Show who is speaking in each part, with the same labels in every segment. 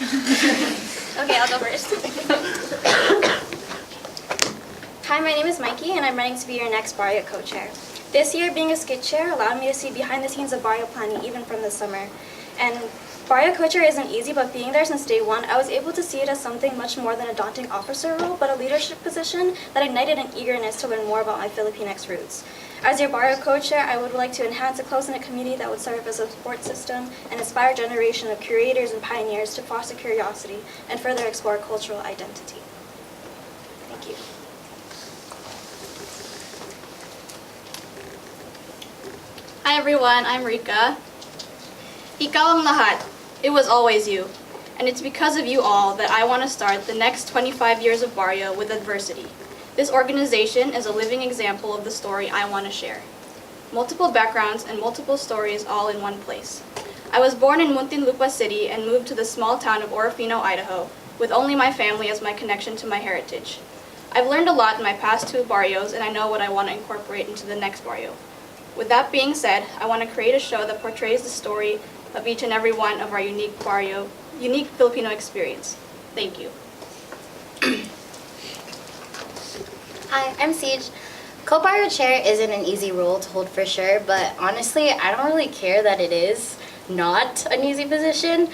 Speaker 1: Okay, I'll go first. Hi, my name is Mikey, and I'm running to be your next Barrio co-chair. This year, being a skid chair allowed me to see behind the scenes of Barrio planning even from the summer. And Barrio co-chair isn't easy, but being there since day one, I was able to see it as something much more than a daunting officer role, but a leadership position that ignited an eagerness to learn more about my Filipinx roots. As your Barrio co-chair, I would like to enhance a close-knit community that would serve as a support system and inspire a generation of curators and pioneers to foster curiosity and further explore cultural identity. Thank you.
Speaker 2: Hi everyone, I'm Rika. Ikaw ang lahat. It was always you. And it's because of you all that I want to start the next 25 years of Barrio with adversity. This organization is a living example of the story I want to share. Multiple backgrounds and multiple stories all in one place. I was born in Muntinlupa City and moved to the small town of Orofino, Idaho, with only my family as my connection to my heritage. I've learned a lot in my past 2 barrios, and I know what I want to incorporate into the next barrio. With that being said, I want to create a show that portrays the story of each and every one of our unique Filipino experience. Thank you.
Speaker 3: Hi, I'm Siege. Co-barrio chair isn't an easy role to hold for sure, but honestly, I don't really care that it is not an easy position.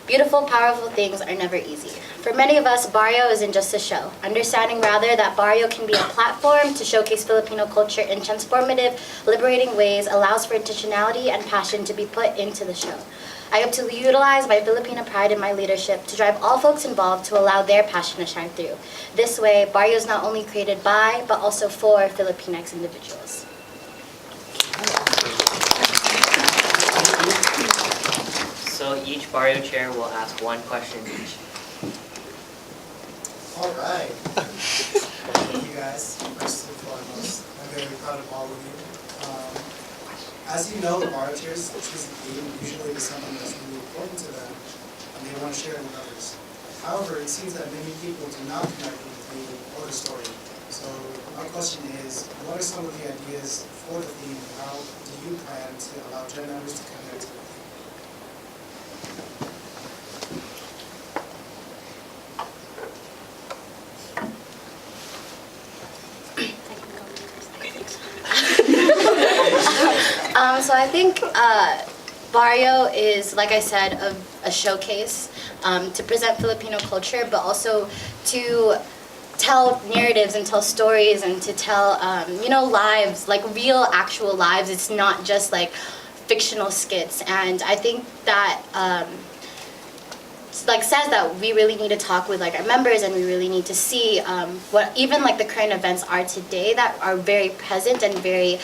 Speaker 3: Beautiful, powerful things are never easy. For many of us, Barrio isn't just a show. Understanding rather that Barrio can be a platform to showcase Filipino culture in transformative, liberating ways allows for intentionality and passion to be put into the show. I hope to utilize my Filipino pride in my leadership to drive all folks involved to allow their passion to shine through. This way, Barrio is not only created by, but also for Filipinx individuals.
Speaker 4: So each Barrio chair will ask 1 question each.
Speaker 5: All right. Thank you guys. First and foremost, I'm very proud of all of you. As you know, the Barrio chairs choose a theme usually to something that's really important to them, and they want to share it with others. However, it seems that many people do not connect with the theme or the story. So my question is, what are some of the ideas for the theme, and how do you plan to allow Gen members to connect with it?
Speaker 3: So I think Barrio is, like I said, a showcase to present Filipino culture, but also to tell narratives and tell stories and to tell, lives, like real, actual lives. It's not just like fictional skits. And I think that says that we really need to talk with our members, and we really need to see what even the current events are today that are very present and very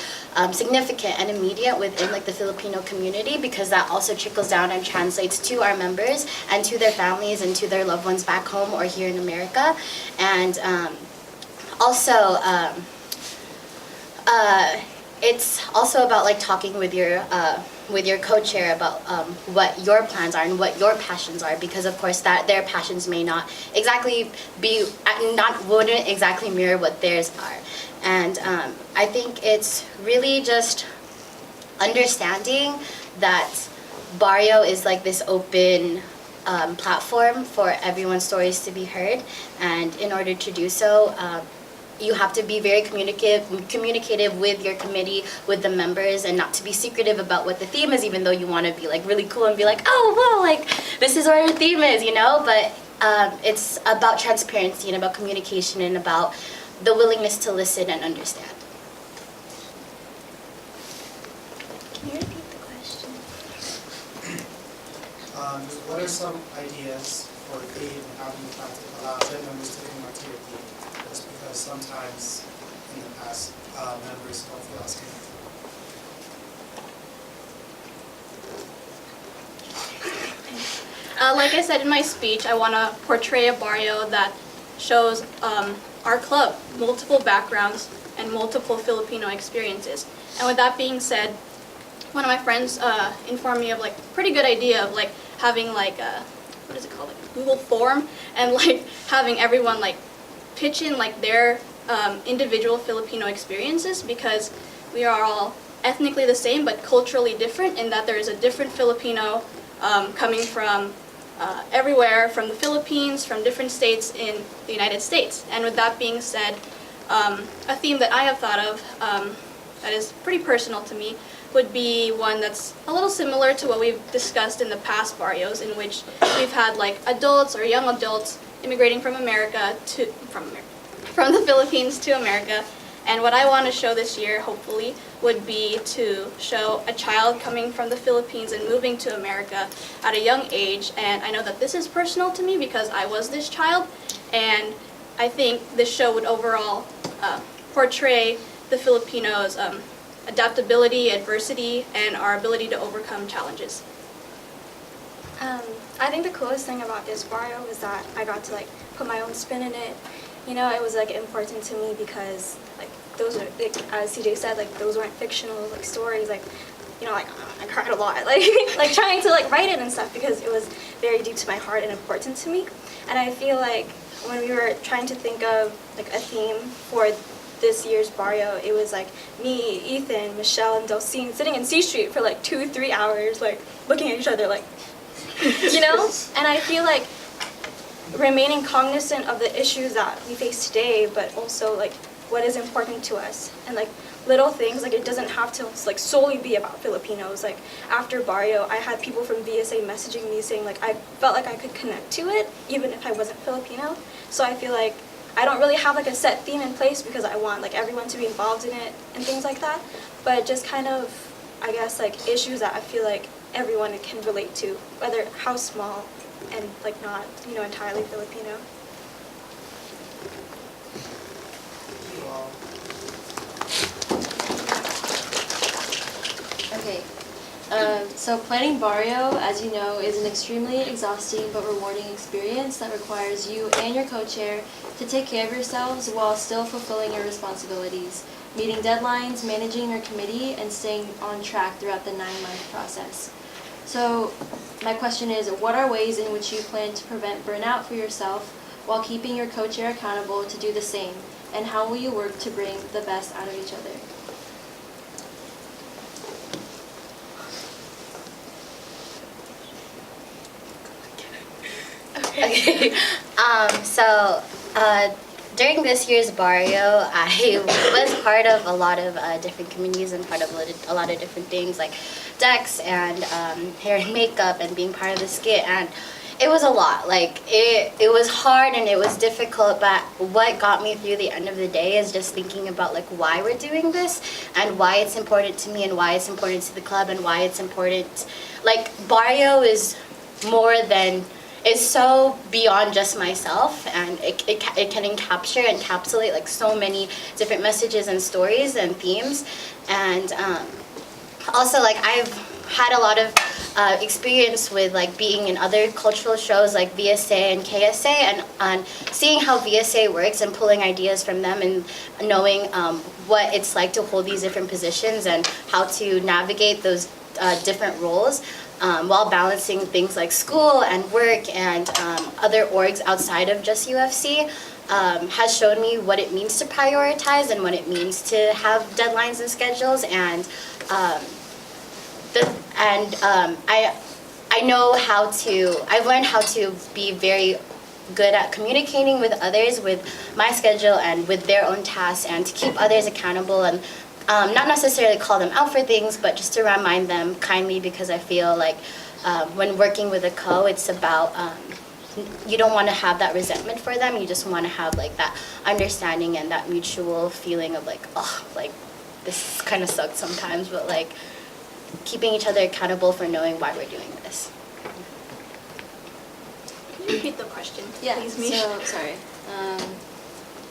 Speaker 3: significant and immediate within the Filipino community, because that also trickles down and translates to our members and to their families and to their loved ones back home or here in America. And also it's also about talking with your co-chair about what your plans are and what your passions are, because of course that their passions may not exactly wouldn't exactly mirror what theirs are. And I think it's really just understanding that Barrio is this open platform for everyone's stories to be heard, and in order to do so, you have to be very communicative with your committee, with the members, and not to be secretive about what the theme is, even though you want to be really cool and be oh, well, this is what our theme is, But it's about transparency and about communication and about the willingness to listen and understand.
Speaker 1: Can you repeat the question?
Speaker 5: What are some ideas for the theme, and how do you plan to allow Gen members to connect to your theme? Just because sometimes in the past, members don't feel as connected.
Speaker 2: Like I said in my speech, I want to portray a Barrio that shows our club, multiple backgrounds and multiple Filipino experiences. And with that being said, one of my friends informed me of pretty good idea of having what is it called, Google form, and having everyone pitch in their individual Filipino experiences, because we are all ethnically the same but culturally different in that there is a different Filipino coming from everywhere from the Philippines, from different states in the United States. And with that being said, a theme that I have thought of that is pretty personal to me would be one that's a little similar to what we've discussed in the past Barrios, in which we've had like adults or young adults immigrating from from the Philippines to America. And what I want to show this year, hopefully, would be to show a child coming from the Philippines and moving to America at a young age. And I know that this is personal to me because I was this child, and I think this show would overall portray the Filipinos' adaptability, adversity, and our ability to overcome challenges.
Speaker 1: I think the coolest thing about this Barrio was that I got to like put my own spin in it. You know, it was like important to me because like those are, like, as CJ said, like those weren't fictional like stories. Like, you know, like I cried a lot, like like trying to like write it and stuff because it was very deep to my heart and important to me. And I feel like when we were trying to think of like a theme for this year's Barrio, it was like me, Ethan, Michelle, and Delcine sitting in C Street for like 2-3 hours, like looking at each other, like, you know. And I feel like remaining cognizant of the issues that we face today, but also like what is important to us, and like little things, like it doesn't have to like solely be about Filipinos. Like after Barrio, I had people from VSA messaging me saying like I felt like I could connect to it even if I wasn't Filipino. So I feel like I don't really have like a set theme in place because I want like everyone to be involved in it and things like that, but just kind of, I guess, like issues that I feel like everyone can relate to, whether how small and like not, you know, entirely Filipino.
Speaker 5: Wow.
Speaker 6: Okay, so planning Barrio, as you know, is an extremely exhausting but rewarding experience that requires you and your co-chair to take care of yourselves while still fulfilling your responsibilities, meeting deadlines, managing your committee, and staying on track throughout the 9-month process. So my question is, what are ways in which you plan to prevent burnout for yourself while keeping your co-chair accountable to do the same? And how will you work to bring the best out of each other?
Speaker 3: Okay. During this year's Barrio, I was part of a lot of different communities and part of a lot of different things like decks and hair and makeup and being part of the skit, and it was a lot. Like it was hard and it was difficult, but what got me through the end of the day is just thinking about like why we're doing this and why it's important to me and why it's important to the club and why it's important. Like Barrio is more than, is so beyond just myself, and it can capture and encapsulate like so many different messages and stories and themes. And also like I've had a lot of experience with like being in other cultural shows like VSA and KSA, and seeing how VSA works and pulling ideas from them and knowing what it's like to hold these different positions and how to navigate those different roles. While balancing things like school and work and other orgs outside of just UFC, has shown me what it means to prioritize and what it means to have deadlines and schedules. And I know how to, I've learned how to be very good at communicating with others with my schedule and with their own tasks, and to keep others accountable and not necessarily call them out for things, but just to remind them kindly, because I feel like when working with a co, it's about, you don't want to have that resentment for them, you just want to have like that understanding and that mutual feeling of like, oh, like this kind of sucks sometimes, but like keeping each other accountable for knowing why we're doing this.
Speaker 2: Can you repeat the question,
Speaker 6: Yeah,
Speaker 2: please, Mish?
Speaker 6: so, sorry.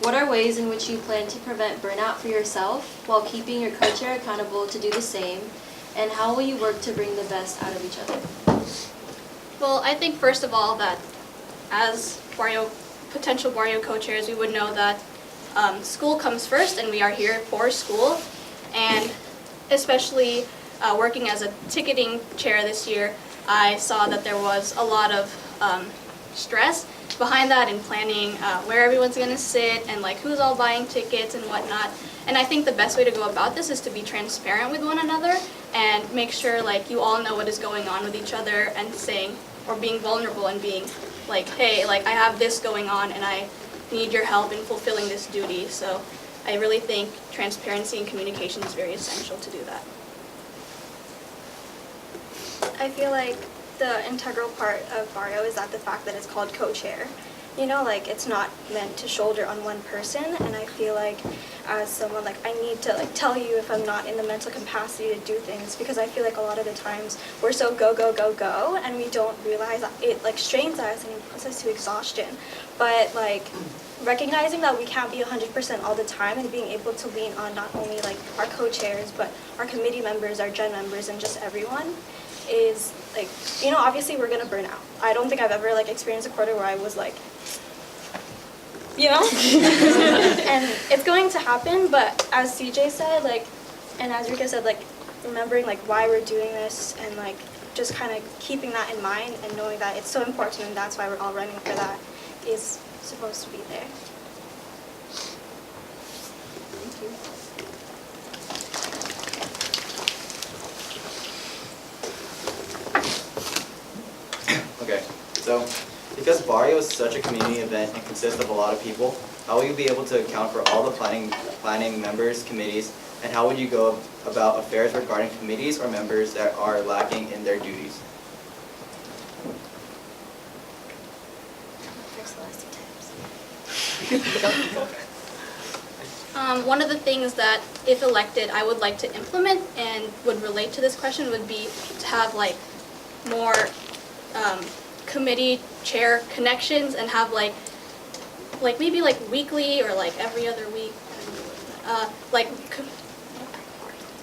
Speaker 6: What are ways in which you plan to prevent burnout for yourself while keeping your co-chair accountable to do the same? And how will you work to bring the best out of each other?
Speaker 2: Well, I think first of all that as potential Barrio co-chairs, we would know that school comes first, and we are here for school. And especially working as a ticketing chair this year, I saw that there was a lot of stress behind that in planning where everyone's going to sit and like who's all buying tickets and whatnot. And I think the best way to go about this is to be transparent with one another and make sure like you all know what is going on with each other, and saying or being vulnerable and being like, hey, like I have this going on and I need your help in fulfilling this duty. So I really think transparency and communication is very essential to do that.
Speaker 1: I feel like the integral part of Barrio is that the fact that it's called co-chair. You know, like it's not meant to shoulder on one person, and I feel like as someone, like I need to like tell you if I'm not in the mental capacity to do things, because I feel like a lot of the times we're so go, go, go, go, and we don't realize that it like strains us and it puts us to exhaustion. But like recognizing that we can't be 100% all the time and being able to lean on not only like our co-chairs, but our committee members, our gen members, and just everyone is like, you know, obviously we're gonna burn out. I don't think I've ever like experienced a quarter where I was like, you know? And it's going to happen, but as CJ said, like, and as Rika said, like, remembering like why we're doing this and like just kind of keeping that in mind and knowing that it's so important and that's why we're all running for that is supposed to be there. Thank you.
Speaker 7: Okay, so because Barrio is such a community event and consists of a lot of people, how will you be able to account for all the planning members, committees, and how would you go about affairs regarding committees or members that are lacking in their duties?
Speaker 2: One of the things that, if elected, I would like to implement and would relate to this question would be to have like more committee chair connections and have like maybe like weekly or like every other week, like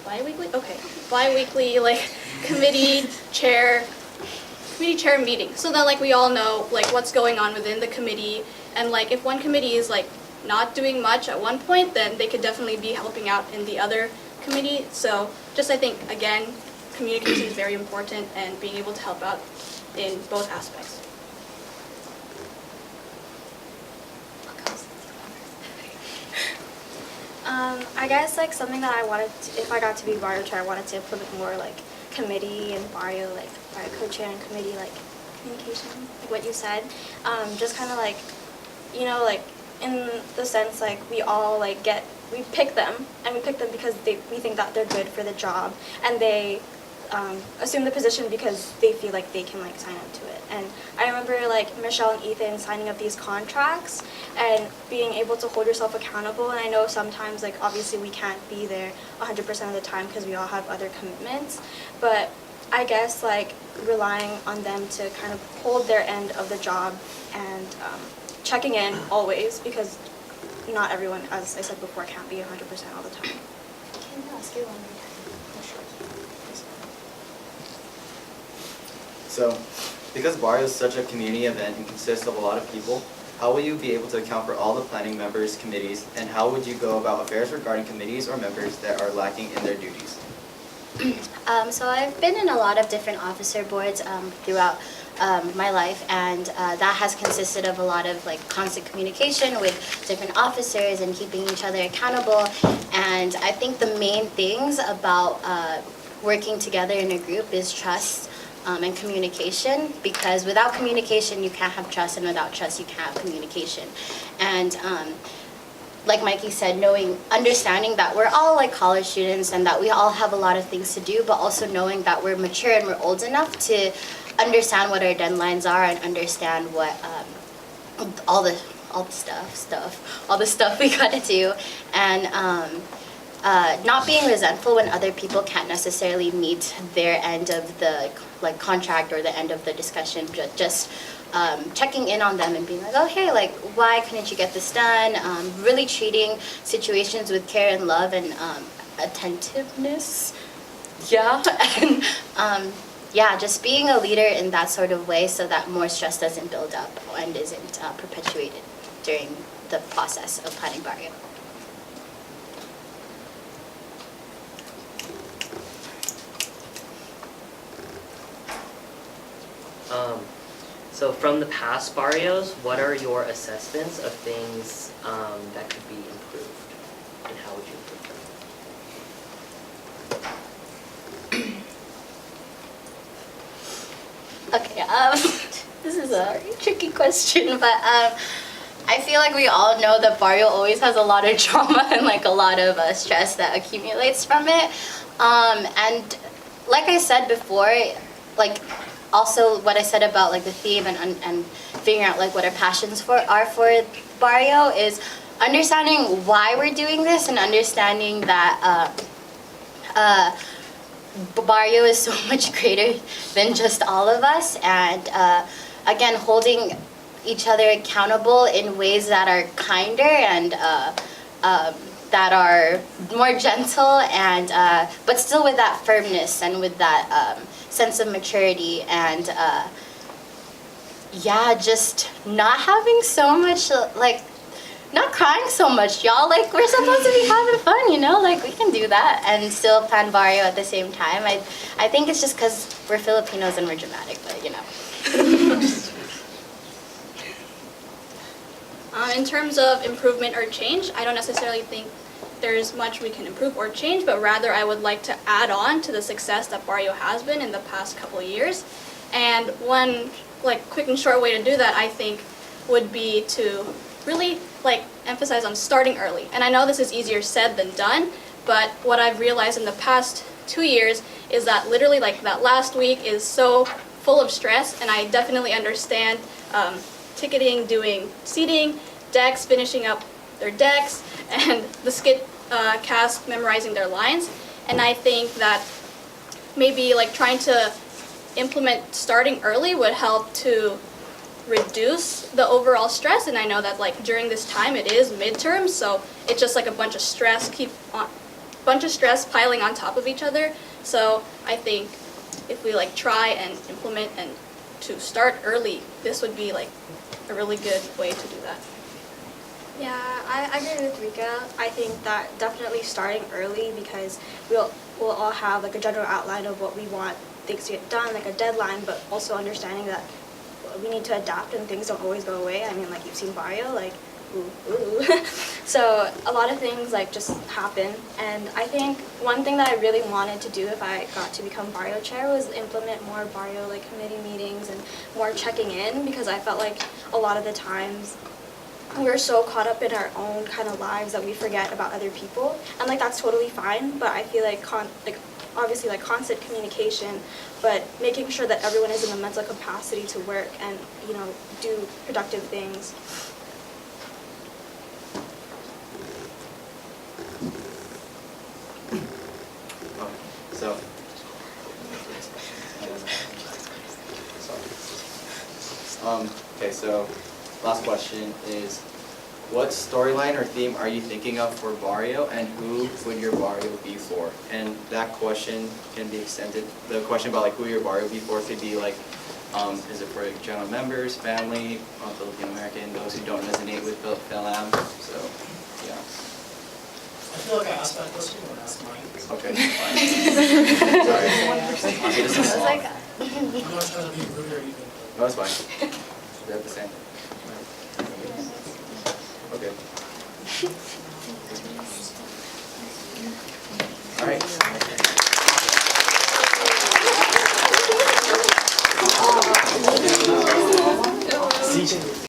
Speaker 2: bi-weekly? Okay, bi-weekly like committee chair meeting, so that like we all know like what's going on within the committee, and like if one committee is like not doing much at one point, then they could definitely be helping out in the other committee. So just I think again, communication is very important and being able to help out in both aspects.
Speaker 1: I guess like something that I wanted to, if I got to be Barrio chair, I wanted to implement more like committee and Barrio, like Barrio co-chair and committee like communication, like what you said. Just kind of like, you know, like in the sense like we all like we pick them, and we pick them because we think that they're good for the job, and they assume the position because they feel like they can like sign up to it. And I remember like Michelle and Ethan signing up these contracts and being able to hold yourself accountable. And I know sometimes like obviously we can't be there 100% of the time because we all have other commitments, but I guess like relying on them to kind of hold their end of the job and checking in always, because not everyone, as I said before, can't be 100% all the time.
Speaker 3: Can I ask you one more time?
Speaker 7: So, because Barrio is such a community event and consists of a lot of people, how will you be able to account for all the planning members, committees, and how would you go about affairs regarding committees or members that are lacking in their duties?
Speaker 3: So I've been in a lot of different officer boards throughout my life, and that has consisted of a lot of like constant communication with different officers and keeping each other accountable. And I think the main things about working together in a group is trust and communication, because without communication you can't have trust, and without trust you can't have communication. And like Mikey said, understanding that we're all like college students and that we all have a lot of things to do, but also knowing that we're mature and we're old enough to understand what our deadlines are and understand what all the stuff we gotta do, and not being resentful when other people can't necessarily meet their end of the like contract or the end of the discussion. Just checking in on them and being like, oh hey, like why couldn't you get this done? Really treating situations with care and love and attentiveness. Yeah, and yeah, just being a leader in that sort of way so that more stress doesn't build up and isn't perpetuated during the process of planning Barrio.
Speaker 4: So from the past Barrios, what are your assessments of things that could be improved, and how would you improve them?
Speaker 3: Okay, This is a tricky question, but I feel like we all know that Barrio always has a lot of drama and like a lot of stress that accumulates from it. And like I said before, like also what I said about like the theme and figuring out like what our passions are for Barrio is understanding why we're doing this and understanding that Barrio is so much greater than just all of us, and again holding each other accountable in ways that are kinder and that are more gentle and but still with that firmness and with that sense of maturity and yeah, just not having so much like not crying so much, y'all. Like, we're supposed to be having fun, you know? Like, we can do that and still plan Barrio at the same time. I think it's just because we're Filipinos and we're dramatic, but you know.
Speaker 2: In terms of improvement or change, I don't necessarily think there's much we can improve or change, but rather I would like to add on to the success that Barrio has been in the past couple of years. And one like quick and short way to do that, I think, would be to really like emphasize on starting early. And I know this is easier said than done, but what I've realized in the past 2 years is that literally like that last week is so full of stress, and I definitely understand ticketing, doing seating, decks, finishing up their decks, and the skit cast memorizing their lines. And I think that maybe like trying to implement starting early would help to reduce the overall stress. And I know that like during this time it is midterm, so it's just like a bunch of stress piling on top of each other. So I think if we like try and implement and to start early, this would be like a really good way to do that.
Speaker 1: Yeah, I agree with Rika. I think that definitely starting early, because we'll all have like a general outline of what we want things to get done, like a deadline, but also understanding that we need to adapt and things don't always go away. I mean, like you've seen Barrio, like ooh. So a lot of things like just happen, and I think one thing that I really wanted to do if I got to become Barrio chair was implement more Barrio like committee meetings and more checking in, because I felt like a lot of the times we're so caught up in our own kind of lives that we forget about other people, and like that's totally fine. But I feel like obviously like constant communication, but making sure that everyone is in the mental capacity to work and do productive things.
Speaker 7: Okay, so last question is, what storyline or theme are you thinking of for Barrio, and who would your Barrio be for? And that question can be extended. The question about like who your Barrio be for could be like, is it for like, general members, family, Filipino American, those who don't resonate with Philam? So, yeah.
Speaker 5: I feel like I asked that question when I asked mine.
Speaker 7: Okay, fine. Sorry.
Speaker 5: I'm not trying to be rude or anything.
Speaker 7: No, it's fine. We have the same. Okay. All right.